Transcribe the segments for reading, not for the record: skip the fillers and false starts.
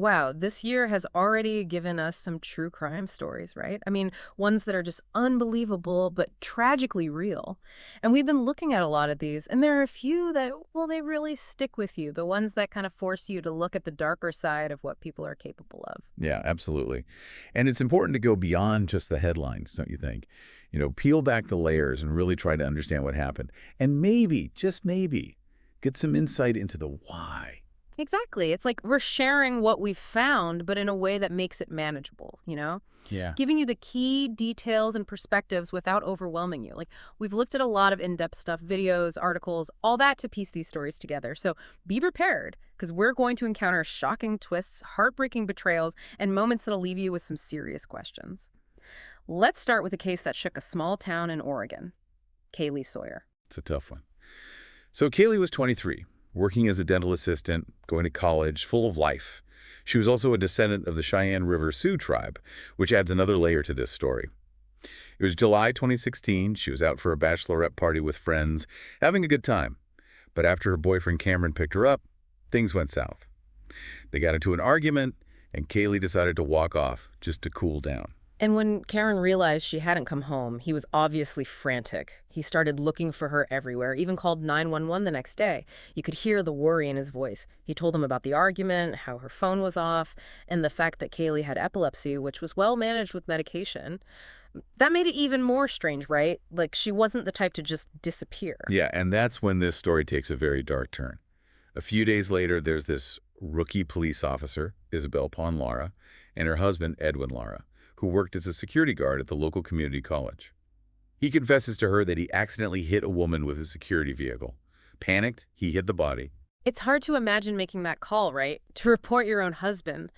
wow, this year has already given us some true crime stories, right? I mean, ones that are just unbelievable, but tragically real. And we've been looking at a lot of these, and there are a few that, well, they really stick with you, the ones that kind of force you to look at the darker side of what people are capable of. Yeah, absolutely. And it's important to go beyond just the headlines, don't you think? Peel back the layers and really try to understand what happened. And maybe, just maybe, get some insight into the why. Exactly. It's like we're sharing what we've found, but in a way that makes it manageable, you know? Yeah. Giving you the key details and perspectives without overwhelming you. Like, we've looked at a lot of in-depth stuff, videos, articles, all that to piece these stories together. So be prepared, because we're going to encounter shocking twists, heartbreaking betrayals, and moments that'll leave you with some serious questions. Let's start with a case that shook a small town in Oregon. Kaylee Sawyer. It's a tough one. So Kaylee was 23, working as a dental assistant, going to college, full of life. She was also a descendant of the Cheyenne River Sioux tribe, which adds another layer to this story. It was July 2016. She was out for a bachelorette party with friends, having a good time. But after her boyfriend Cameron picked her up, things went south. They got into an argument, and Kaylee decided to walk off just to cool down. And when Karen realized she hadn't come home, he was obviously frantic. He started looking for her everywhere, even called 911 the next day. You could hear the worry in his voice. He told them about the argument, how her phone was off, and the fact that Kaylee had epilepsy, which was well managed with medication. That made it even more strange, right? Like, she wasn't the type to just disappear. Yeah, and that's when this story takes a very dark turn. A few days later, there's this rookie police officer, Lara, and her husband, Edwin Lara, who worked as a security guard at the local community college. He confesses to her that he accidentally hit a woman with a security vehicle. Panicked, he hid the body. It's hard to imagine making that call, right? To report your own husband.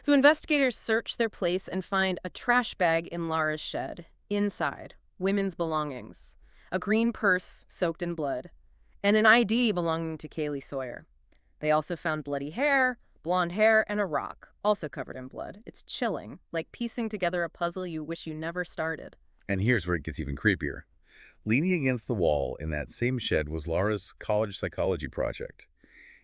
So investigators search their place and find a trash bag in Lara's shed. Inside, women's belongings, a green purse soaked in blood, and an ID belonging to Kaylee Sawyer. They also found bloody hair, blonde hair, and a rock, also covered in blood. It's chilling, like piecing together a puzzle you wish you never started. And here's where it gets even creepier. Leaning against the wall in that same shed was Lara's college psychology project.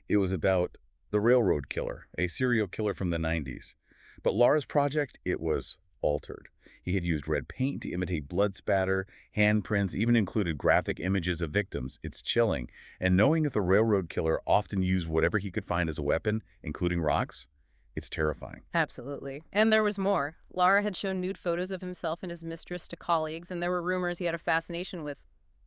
It was about the railroad killer, a serial killer from the 90s. But Lara's project, it was altered. He had used red paint to imitate blood spatter, handprints, even included graphic images of victims. It's chilling. And knowing that the railroad killer often used whatever he could find as a weapon, including rocks, it's terrifying. Absolutely. And there was more. Lara had shown nude photos of himself and his mistress to colleagues, and there were rumors he had a fascination with,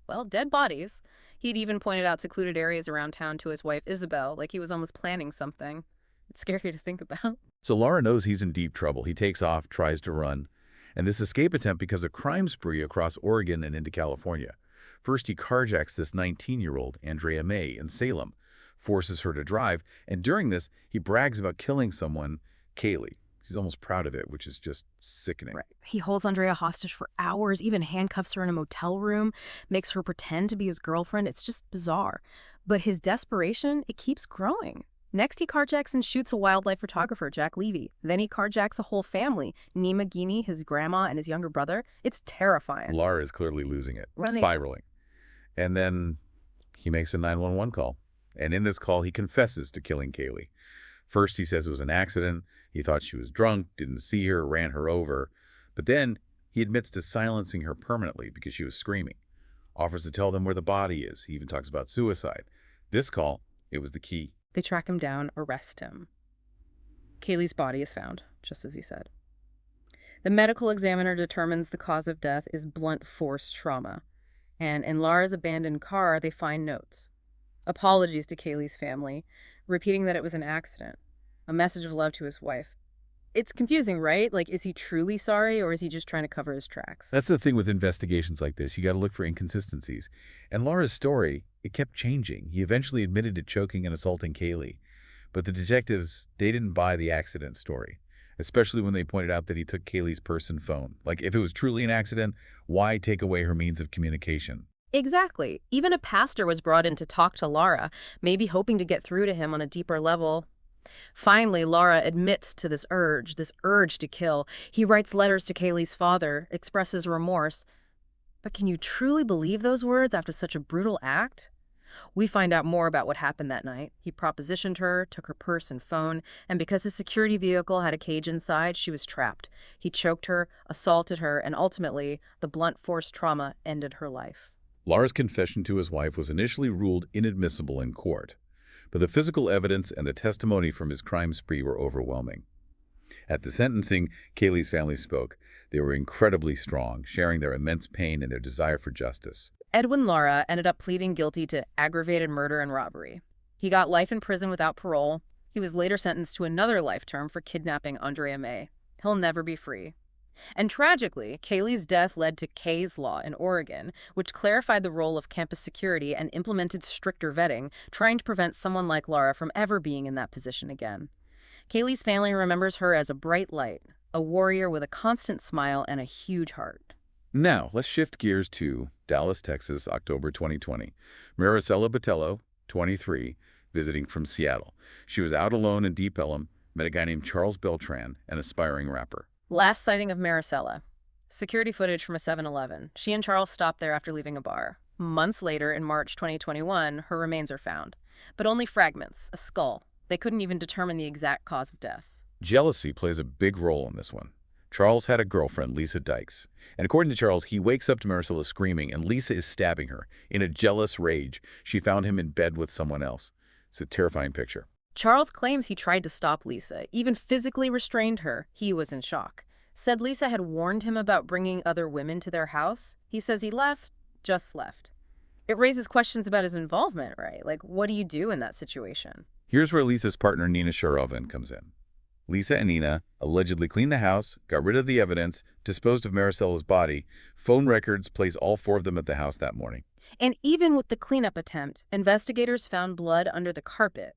well, dead bodies. He'd even pointed out secluded areas around town to his wife, Isabel, like he was almost planning something. It's scary to think about. So Lara knows he's in deep trouble. He takes off, tries to run. And this escape attempt becomes a crime spree across Oregon and into California. First, he carjacks this 19-year-old, Andrea May, in Salem, forces her to drive, and during this, he brags about killing someone, Kaylee. He's almost proud of it, which is just sickening. Right. He holds Andrea hostage for hours, even handcuffs her in a motel room, makes her pretend to be his girlfriend. It's just bizarre. But his desperation, it keeps growing. Next, he carjacks and shoots a wildlife photographer, Jack Levy. Then he carjacks a whole family, Nima Gimi, his grandma, and his younger brother. It's terrifying. Lara is clearly losing it, spiraling. And then he makes a 911 call. And in this call, he confesses to killing Kaylee. First, he says it was an accident. He thought she was drunk, didn't see her, ran her over. But then he admits to silencing her permanently because she was screaming. Offers to tell them where the body is. He even talks about suicide. This call, it was the key. They track him down, arrest him. Kaylee's body is found, just as he said. The medical examiner determines the cause of death is blunt force trauma. And in Lara's abandoned car, they find notes. Apologies to Kaylee's family, repeating that it was an accident. A message of love to his wife. It's confusing, right? Like, is he truly sorry, or is he just trying to cover his tracks? That's the thing with investigations like this. You got to look for inconsistencies. And Lara's story, it kept changing. He eventually admitted to choking and assaulting Kaylee. But the detectives, they didn't buy the accident story, especially when they pointed out that he took Kaylee's purse and phone. Like, if it was truly an accident, why take away her means of communication? Exactly. Even a pastor was brought in to talk to Lara, maybe hoping to get through to him on a deeper level. Finally, Lara admits to this urge to kill. He writes letters to Kaylee's father, expresses remorse. But can you truly believe those words after such a brutal act? We find out more about what happened that night. He propositioned her, took her purse and phone, and because his security vehicle had a cage inside, she was trapped. He choked her, assaulted her, and ultimately, the blunt force trauma ended her life. Lara's confession to his wife was initially ruled inadmissible in court, but the physical evidence and the testimony from his crime spree were overwhelming. At the sentencing, Kaylee's family spoke. They were incredibly strong, sharing their immense pain and their desire for justice. Edwin Lara ended up pleading guilty to aggravated murder and robbery. He got life in prison without parole. He was later sentenced to another life term for kidnapping Andrea May. He'll never be free. And tragically, Kaylee's death led to Kay's Law in Oregon, which clarified the role of campus security and implemented stricter vetting, trying to prevent someone like Lara from ever being in that position again. Kaylee's family remembers her as a bright light, a warrior with a constant smile and a huge heart. Now, let's shift gears to Dallas, Texas, October 2020. Marisela Botello, 23, visiting from Seattle. She was out alone in Deep Ellum, met a guy named Charles Beltran, an aspiring rapper. Last sighting of Marisela. Security footage from a 7-Eleven. She and Charles stopped there after leaving a bar. Months later, in March 2021, her remains are found. But only fragments, a skull. They couldn't even determine the exact cause of death. Jealousy plays a big role in this one. Charles had a girlfriend, Lisa Dykes. And according to Charles, he wakes up to Marisela screaming, and Lisa is stabbing her. In a jealous rage, she found him in bed with someone else. It's a terrifying picture. Charles claims he tried to stop Lisa, even physically restrained her. He was in shock. Said Lisa had warned him about bringing other women to their house. He says he left, just left. It raises questions about his involvement, right? Like, what do you do in that situation? Here's where Lisa's partner, Nina Sharovan, comes in. Lisa and Nina allegedly cleaned the house, got rid of the evidence, disposed of Marisela's body. Phone records place all four of them at the house that morning. And even with the cleanup attempt, investigators found blood under the carpet,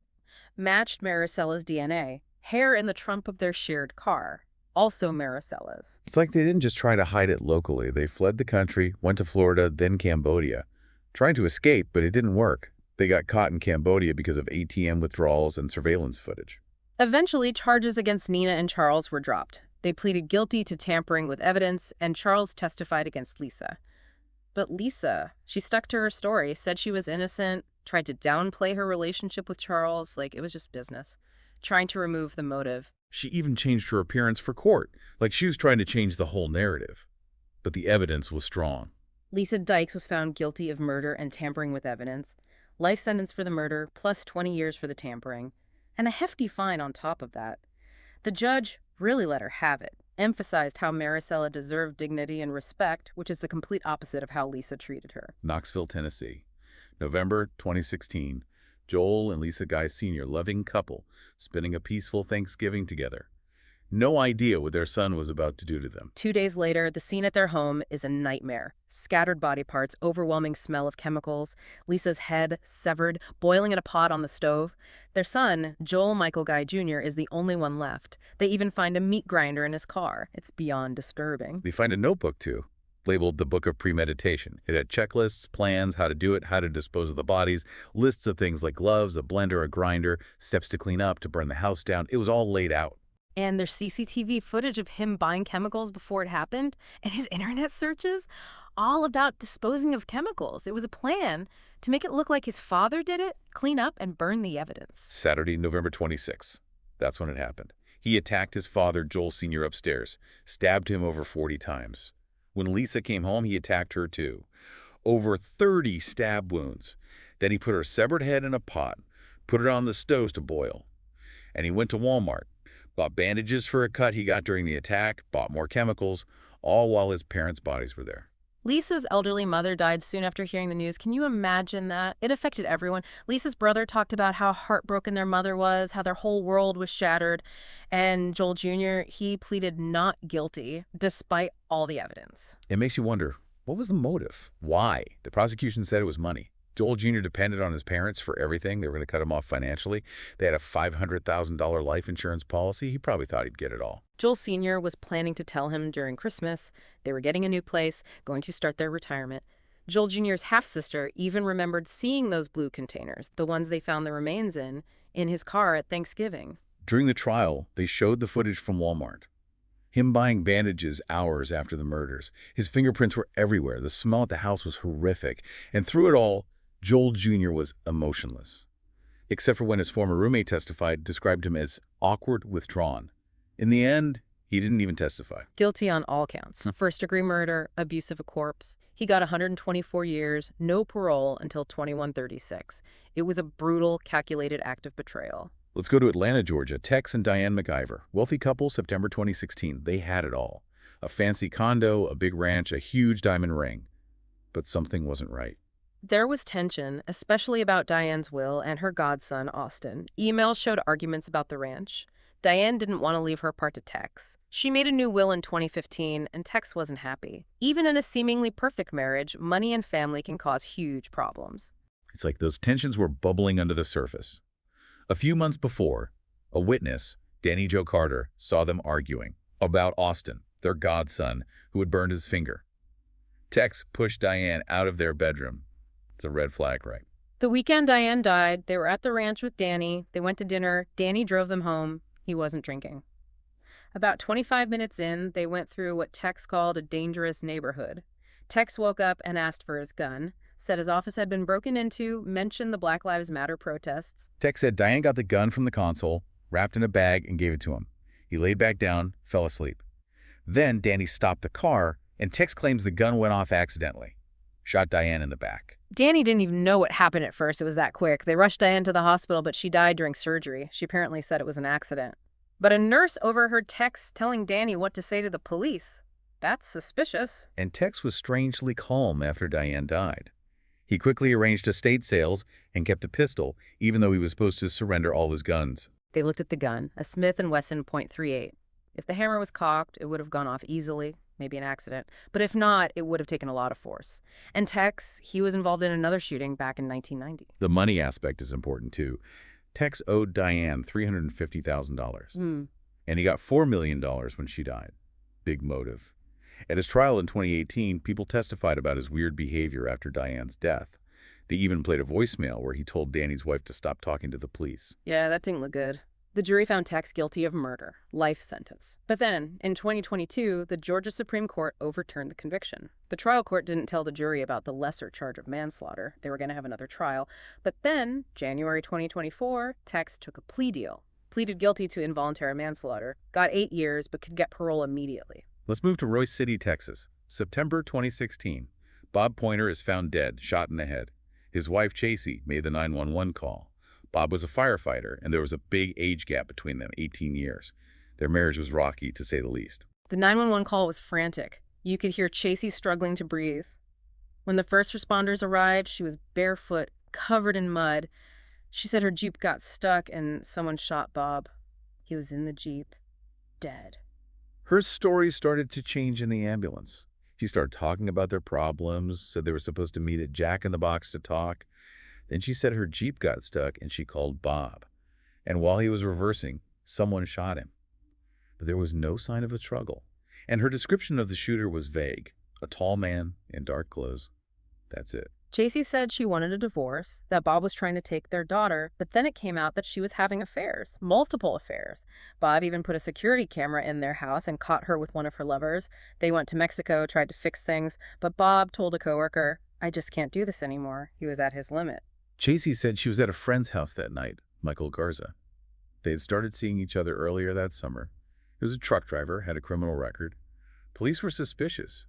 matched Marisela's DNA, hair in the trunk of their shared car, also Marisela's. It's like they didn't just try to hide it locally. They fled the country, went to Florida, then Cambodia. Tried to escape, but it didn't work. They got caught in Cambodia because of ATM withdrawals and surveillance footage. Eventually, charges against Nina and Charles were dropped. They pleaded guilty to tampering with evidence, and Charles testified against Lisa. But Lisa, she stuck to her story, said she was innocent, tried to downplay her relationship with Charles, like it was just business, trying to remove the motive. She even changed her appearance for court, like she was trying to change the whole narrative. But the evidence was strong. Lisa Dykes was found guilty of murder and tampering with evidence, life sentence for the murder, plus 20 years for the tampering, and a hefty fine on top of that. The judge really let her have it, emphasized how Marisela deserved dignity and respect, which is the complete opposite of how Lisa treated her. Knoxville, Tennessee. November 2016. Joel and Lisa Guy Sr., loving couple, spending a peaceful Thanksgiving together. No idea what their son was about to do to them. 2 days later, the scene at their home is a nightmare. Scattered body parts, overwhelming smell of chemicals, Lisa's head severed, boiling in a pot on the stove. Their son, Joel Michael Guy Jr., is the only one left. They even find a meat grinder in his car. It's beyond disturbing. They find a notebook, too, labeled the Book of Premeditation. It had checklists, plans, how to do it, how to dispose of the bodies, lists of things like gloves, a blender, a grinder, steps to clean up, to burn the house down. It was all laid out. And there's CCTV footage of him buying chemicals before it happened, and his internet searches, all about disposing of chemicals. It was a plan to make it look like his father did it, clean up, and burn the evidence. Saturday, November 26th. That's when it happened. He attacked his father, Joel Sr., upstairs, stabbed him over 40 times. When Lisa came home, he attacked her too. Over 30 stab wounds. Then he put her severed head in a pot, put it on the stove to boil. And he went to Walmart, bought bandages for a cut he got during the attack, bought more chemicals, all while his parents' bodies were there. Lisa's elderly mother died soon after hearing the news. Can you imagine that? It affected everyone. Lisa's brother talked about how heartbroken their mother was, how their whole world was shattered. And Joel Jr., he pleaded not guilty, despite all the evidence. It makes you wonder, what was the motive? Why? The prosecution said it was money. Joel Jr. depended on his parents for everything. They were going to cut him off financially. They had a $500,000 life insurance policy. He probably thought he'd get it all. Joel Sr. was planning to tell him during Christmas they were getting a new place, going to start their retirement. Joel Jr.'s half-sister even remembered seeing those blue containers, the ones they found the remains in his car at Thanksgiving. During the trial, they showed the footage from Walmart. Him buying bandages hours after the murders. His fingerprints were everywhere. The smell at the house was horrific. And through it all, Joel Jr. was emotionless, except for when his former roommate testified, described him as awkward, withdrawn. In the end, he didn't even testify. Guilty on all counts. First-degree murder, abuse of a corpse. He got 124 years, no parole until 2136. It was a brutal, calculated act of betrayal. Let's go to Atlanta, Georgia. Tex and Diane McIver. Wealthy couple, September 2016. They had it all. A fancy condo, a big ranch, a huge diamond ring. But something wasn't right. There was tension, especially about Diane's will and her godson, Austin. Emails showed arguments about the ranch. Diane didn't want to leave her part to Tex. She made a new will in 2015, and Tex wasn't happy. Even in a seemingly perfect marriage, money and family can cause huge problems. It's like those tensions were bubbling under the surface. A few months before, a witness, Danny Joe Carter, saw them arguing about Austin, their godson, who had burned his finger. Tex pushed Diane out of their bedroom. It's a red flag, right? The weekend Diane died, they were at the ranch with Danny. They went to dinner. Danny drove them home. He wasn't drinking. About 25 minutes in, they went through what Tex called a dangerous neighborhood. Tex woke up and asked for his gun, said his office had been broken into, mentioned the Black Lives Matter protests. Tex said Diane got the gun from the console, wrapped in a bag, and gave it to him. He laid back down, fell asleep. Then Danny stopped the car, and Tex claims the gun went off accidentally. Shot Diane in the back. Danny didn't even know what happened at first. It was that quick. They rushed Diane to the hospital, but she died during surgery. She apparently said it was an accident. But a nurse overheard Tex telling Danny what to say to the police. That's suspicious. And Tex was strangely calm after Diane died. He quickly arranged estate sales and kept a pistol, even though he was supposed to surrender all his guns. They looked at the gun, a Smith & Wesson .38. If the hammer was cocked, it would have gone off easily, maybe an accident. But if not, it would have taken a lot of force. And Tex, he was involved in another shooting back in 1990. The money aspect is important, too. Tex owed Diane $350,000. And he got $4 million when she died. Big motive. At his trial in 2018, people testified about his weird behavior after Diane's death. They even played a voicemail where he told Danny's wife to stop talking to the police. Yeah, that didn't look good. The jury found Tex guilty of murder, life sentence. But then, in 2022, the Georgia Supreme Court overturned the conviction. The trial court didn't tell the jury about the lesser charge of manslaughter. They were going to have another trial. But then, January 2024, Tex took a plea deal. Pleaded guilty to involuntary manslaughter, got 8 years, but could get parole immediately. Let's move to Royce City, Texas. September 2016. Bob Pointer is found dead, shot in the head. His wife, Chasey, made the 911 call. Bob was a firefighter, and there was a big age gap between them, 18 years. Their marriage was rocky, to say the least. The 911 call was frantic. You could hear Chasey struggling to breathe. When the first responders arrived, she was barefoot, covered in mud. She said her Jeep got stuck and someone shot Bob. He was in the Jeep, dead. Her story started to change in the ambulance. She started talking about their problems, said they were supposed to meet at Jack in the Box to talk. Then she said her Jeep got stuck and she called Bob. And while he was reversing, someone shot him. But there was no sign of a struggle. And her description of the shooter was vague. A tall man in dark clothes. That's it. Chasey said she wanted a divorce, that Bob was trying to take their daughter, but then it came out that she was having affairs, multiple affairs. Bob even put a security camera in their house and caught her with one of her lovers. They went to Mexico, tried to fix things, but Bob told a coworker, "I just can't do this anymore." He was at his limit. Chasey said she was at a friend's house that night, Michael Garza. They had started seeing each other earlier that summer. He was a truck driver, had a criminal record. Police were suspicious.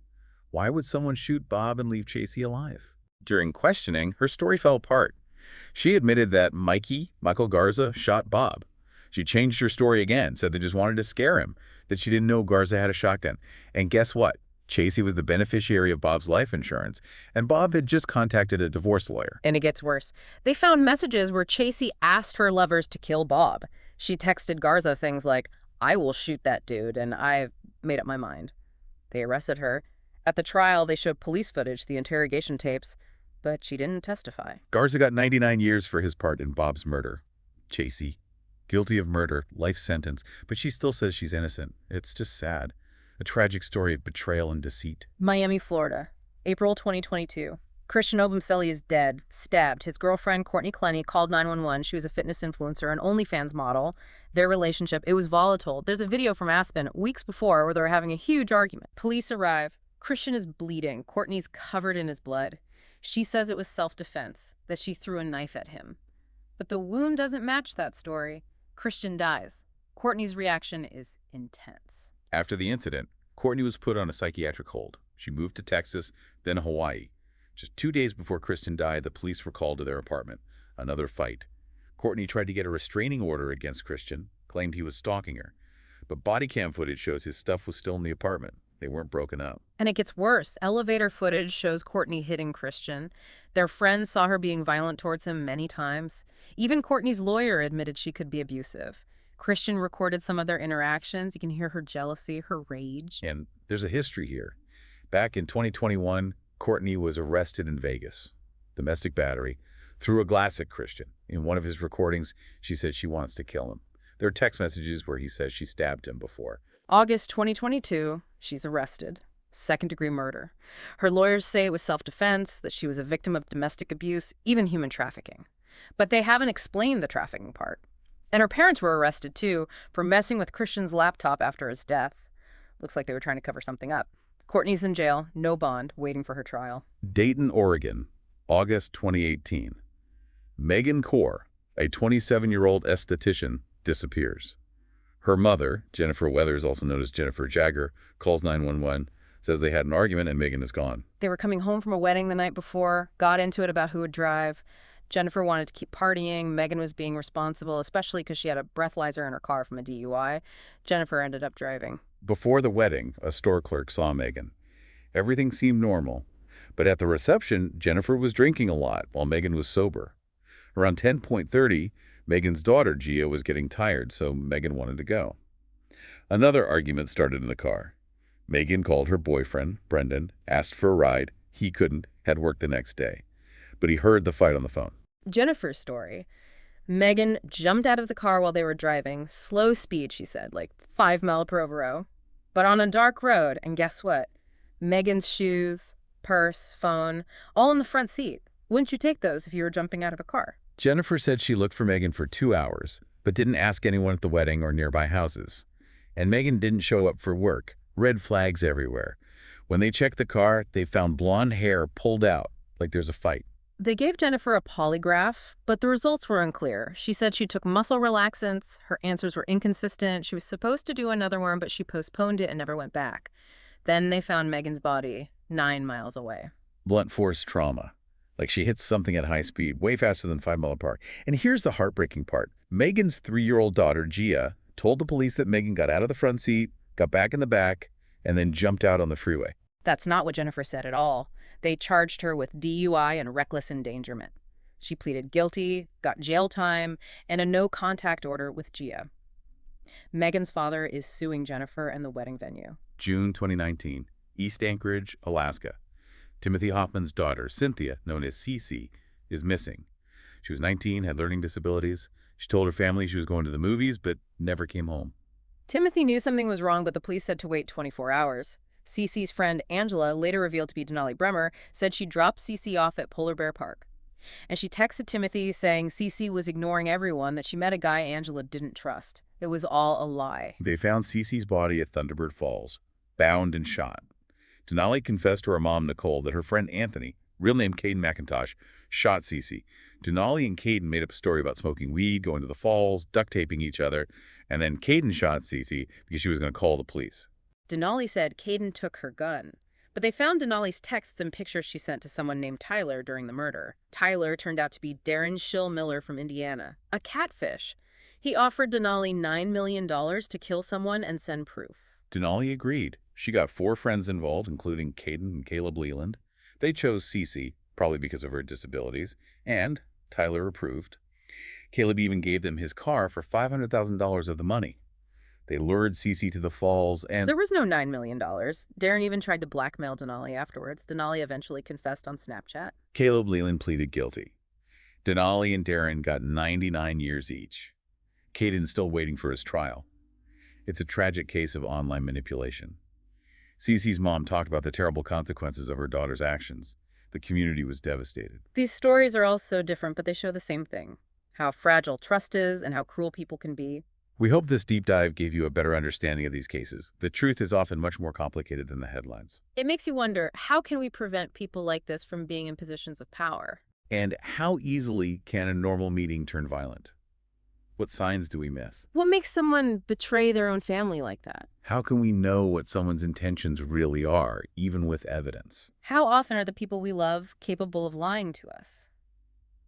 Why would someone shoot Bob and leave Chasey alive? During questioning, her story fell apart. She admitted that Michael Garza, shot Bob. She changed her story again, said they just wanted to scare him, that she didn't know Garza had a shotgun. And guess what? Chasey was the beneficiary of Bob's life insurance, and Bob had just contacted a divorce lawyer. And it gets worse. They found messages where Chasey asked her lovers to kill Bob. She texted Garza things like, "I will shoot that dude, and I've made up my mind." They arrested her. At the trial, they showed police footage, the interrogation tapes, but she didn't testify. Garza got 99 years for his part in Bob's murder. Chasey, guilty of murder, life sentence, but she still says she's innocent. It's just sad. A tragic story of betrayal and deceit. Miami, Florida, April 2022. Christian Obumseli is dead, stabbed. His girlfriend, Courtney Clenney, called 911. She was a fitness influencer, an OnlyFans model. Their relationship, it was volatile. There's a video from Aspen weeks before where they were having a huge argument. Police arrive. Christian is bleeding. Courtney's covered in his blood. She says it was self-defense, that she threw a knife at him. But the wound doesn't match that story. Christian dies. Courtney's reaction is intense. After the incident, Courtney was put on a psychiatric hold. She moved to Texas, then Hawaii. Just 2 days before Christian died, the police were called to their apartment. Another fight. Courtney tried to get a restraining order against Christian, claimed he was stalking her. But body cam footage shows his stuff was still in the apartment. They weren't broken up. And it gets worse. Elevator footage shows Courtney hitting Christian. Their friends saw her being violent towards him many times. Even Courtney's lawyer admitted she could be abusive. Christian recorded some of their interactions. You can hear her jealousy, her rage. And there's a history here. Back in 2021, Courtney was arrested in Vegas. Domestic battery. Threw a glass at Christian. In one of his recordings, she said she wants to kill him. There are text messages where he says she stabbed him before. August 2022, she's arrested. Second-degree murder. Her lawyers say it was self-defense, that she was a victim of domestic abuse, even human trafficking. But they haven't explained the trafficking part. And her parents were arrested, too, for messing with Christian's laptop after his death. Looks like they were trying to cover something up. Courtney's in jail, no bond, waiting for her trial. Dayton, Oregon, August 2018. Megan Cordy, a 27-year-old esthetician, disappears. Her mother, Jennifer Weathers, also known as Jennifer Jagger, calls 911, says they had an argument and Megan is gone. They were coming home from a wedding the night before, got into it about who would drive. Jennifer wanted to keep partying. Megan was being responsible, especially because she had a breathalyzer in her car from a DUI. Jennifer ended up driving. Before the wedding, a store clerk saw Megan. Everything seemed normal. But at the reception, Jennifer was drinking a lot while Megan was sober. Around 10:30, Megan's daughter, Gia, was getting tired, so Megan wanted to go. Another argument started in the car. Megan called her boyfriend, Brendan, asked for a ride. He couldn't, had work the next day. But he heard the fight on the phone. Jennifer's story. Megan jumped out of the car while they were driving. Slow speed, she said, like 5 miles per hour. But on a dark road, and guess what? Megan's shoes, purse, phone, all in the front seat. Wouldn't you take those if you were jumping out of a car? Jennifer said she looked for Megan for 2 hours, but didn't ask anyone at the wedding or nearby houses. And Megan didn't show up for work. Red flags everywhere. When they checked the car, they found blonde hair pulled out, like there's a fight. They gave Jennifer a polygraph, but the results were unclear. She said she took muscle relaxants. Her answers were inconsistent. She was supposed to do another one, but she postponed it and never went back. Then they found Megan's body 9 miles away. Blunt force trauma. Like she hits something at high speed, way faster than 5 miles per hour. And here's the heartbreaking part. Megan's 3-year-old daughter, Gia, told the police that Megan got out of the front seat, got back in the back, and then jumped out on the freeway. That's not what Jennifer said at all. They charged her with DUI and reckless endangerment. She pleaded guilty, got jail time, and a no-contact order with Gia. Megan's father is suing Jennifer and the wedding venue. June 2019, East Anchorage, Alaska. Timothy Hoffman's daughter, Cynthia, known as Cece, is missing. She was 19, had learning disabilities. She told her family she was going to the movies, but never came home. Timothy knew something was wrong, but the police said to wait 24 hours. Cece's friend, Angela, later revealed to be Denali Bremer, said she dropped Cece off at Polar Bear Park. And she texted Timothy saying Cece was ignoring everyone, that she met a guy Angela didn't trust. It was all a lie. They found Cece's body at Thunderbird Falls, bound and shot. Denali confessed to her mom, Nicole, that her friend Anthony, real name Caden McIntosh, shot Cece. Denali and Caden made up a story about smoking weed, going to the falls, duct taping each other, and then Caden shot Cece because she was going to call the police. Denali said Caden took her gun. But they found Denali's texts and pictures she sent to someone named Tyler during the murder. Tyler turned out to be Darren Schill Miller from Indiana, a catfish. He offered Denali $9 million to kill someone and send proof. Denali agreed. She got 4 friends involved, including Caden and Caleb Leland. They chose Cece, probably because of her disabilities, and Tyler approved. Caleb even gave them his car for $500,000 of the money. They lured Cece to the falls and... There was no $9 million. Darren even tried to blackmail Denali afterwards. Denali eventually confessed on Snapchat. Caleb Leland pleaded guilty. Denali and Darren got 99 years each. Caden's still waiting for his trial. It's a tragic case of online manipulation. Cece's mom talked about the terrible consequences of her daughter's actions. The community was devastated. These stories are all so different, but they show the same thing. How fragile trust is and how cruel people can be. We hope this deep dive gave you a better understanding of these cases. The truth is often much more complicated than the headlines. It makes you wonder, how can we prevent people like this from being in positions of power? And how easily can a normal meeting turn violent? What signs do we miss? What makes someone betray their own family like that? How can we know what someone's intentions really are, even with evidence? How often are the people we love capable of lying to us?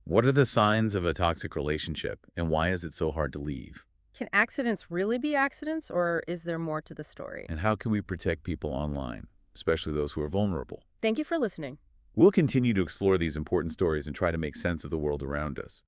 What are the signs of a toxic relationship, and why is it so hard to leave? Can accidents really be accidents, or is there more to the story? And how can we protect people online, especially those who are vulnerable? Thank you for listening. We'll continue to explore these important stories and try to make sense of the world around us.